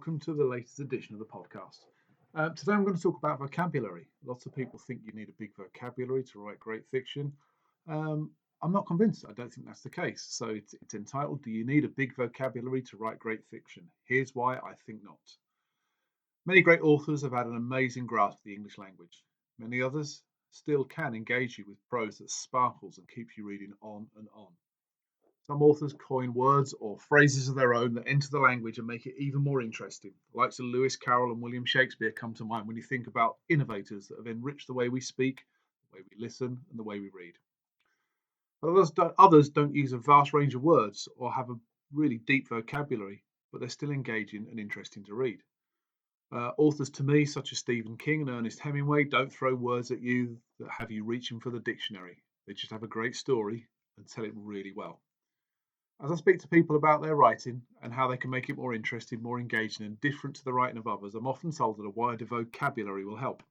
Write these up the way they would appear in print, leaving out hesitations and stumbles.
welcome to the latest edition of the podcast. Today I'm going to talk about vocabulary. Lots of people think you need a big vocabulary to write great fiction. I'm not convinced. I don't think that's the case. So it's entitled, Do You Need a Big Vocabulary to Write Great Fiction? Here's why I think not. Many great authors have had an amazing grasp of the English language. Many others still can engage you with prose that sparkles and keeps you reading on and on. Some authors coin words or phrases of their own that enter the language and make it even more interesting. The likes of Lewis Carroll and William Shakespeare come to mind when you think about innovators that have enriched the way we speak, the way we listen, and the way we read. Others don't use a vast range of words or have a really deep vocabulary, but they're still engaging and interesting to read. Authors to me, such as Stephen King and Ernest Hemingway, don't throw words at you that have you reaching for the dictionary. They just have a great story and tell it really well. As I speak to people about their writing and how they can make it more interesting, more engaging and different to the writing of others, I'm often told that a wider vocabulary will help.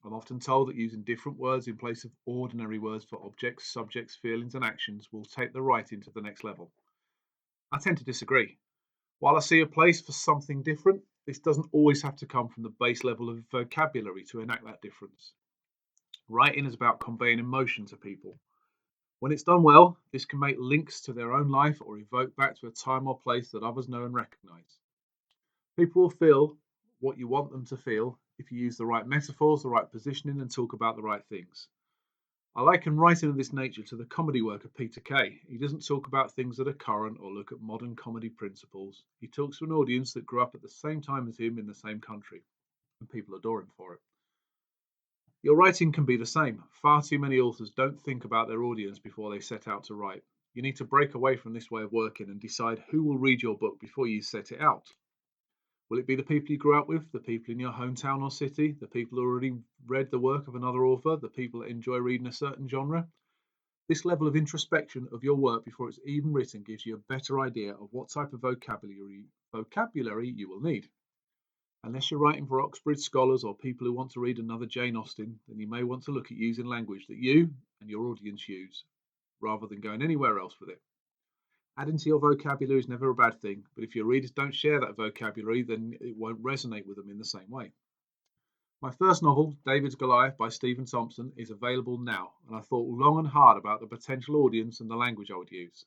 I'm often told that using different words in place of ordinary words for objects, subjects, feelings and actions will take the writing to the next level. I tend to disagree. While I see a place for something different, this doesn't always have to come from the base level of vocabulary to enact that difference. Writing is about conveying emotion to people. When it's done well, this can make links to their own life or evoke back to a time or place that others know and recognise. People will feel what you want them to feel if you use the right metaphors, the right positioning, and talk about the right things. I liken writing of this nature to the comedy work of Peter Kay. He doesn't talk about things that are current or look at modern comedy principles. He talks to an audience that grew up at the same time as him in the same country, and people adore him for it. Your writing can be the same. Far too many authors don't think about their audience before they set out to write. You need to break away from this way of working and decide who will read your book before you set it out. Will it be the people you grew up with, the people in your hometown or city, the people who already read the work of another author, the people that enjoy reading a certain genre? This level of introspection of your work before it's even written gives you a better idea of what type of vocabulary you will need. Unless you're writing for Oxbridge scholars or people who want to read another Jane Austen, then you may want to look at using language that you and your audience use, rather than going anywhere else with it. Adding to your vocabulary is never a bad thing, but if your readers don't share that vocabulary, then it won't resonate with them in the same way. My first novel, David's Goliath by Stephen Thompson, is available now, and I thought long and hard about the potential audience and the language I would use.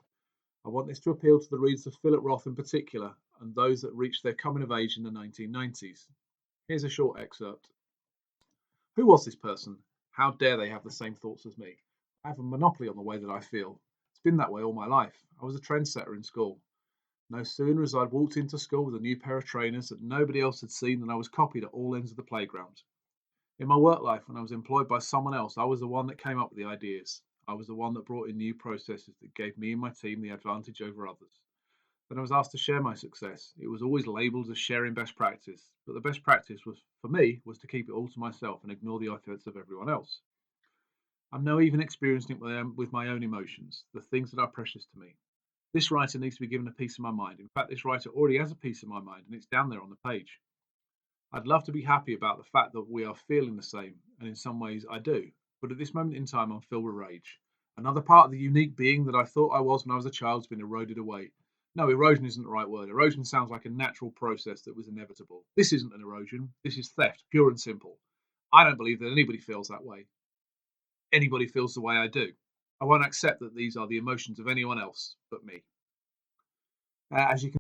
I want this to appeal to the readers of Philip Roth in particular, and those that reached their coming of age in the 1990s. Here's a short excerpt. Who was this person? How dare they have the same thoughts as me? I have a monopoly on the way that I feel. It's been that way all my life. I was a trendsetter in school. No sooner as I'd walked into school with a new pair of trainers that nobody else had seen than I was copied at all ends of the playground. In my work life, when I was employed by someone else, I was the one that came up with the ideas. I was the one that brought in new processes that gave me and my team the advantage over others. When I was asked to share my success, it was always labelled as sharing best practice, but the best practice was, for me, was to keep it all to myself and ignore the efforts of everyone else. I'm now even experiencing it with my own emotions, the things that are precious to me. This writer needs to be given a piece of my mind. In fact, this writer already has a piece of my mind, and it's down there on the page. I'd love to be happy about the fact that we are feeling the same, and in some ways I do. But at this moment in time, I'm filled with rage. Another part of the unique being that I thought I was when I was a child has been eroded away. No, erosion isn't the right word. Erosion sounds like a natural process that was inevitable. This isn't an erosion. This is theft, pure and simple. I don't believe that anybody feels that way. Anybody feels the way I do. I won't accept that these are the emotions of anyone else but me. As you can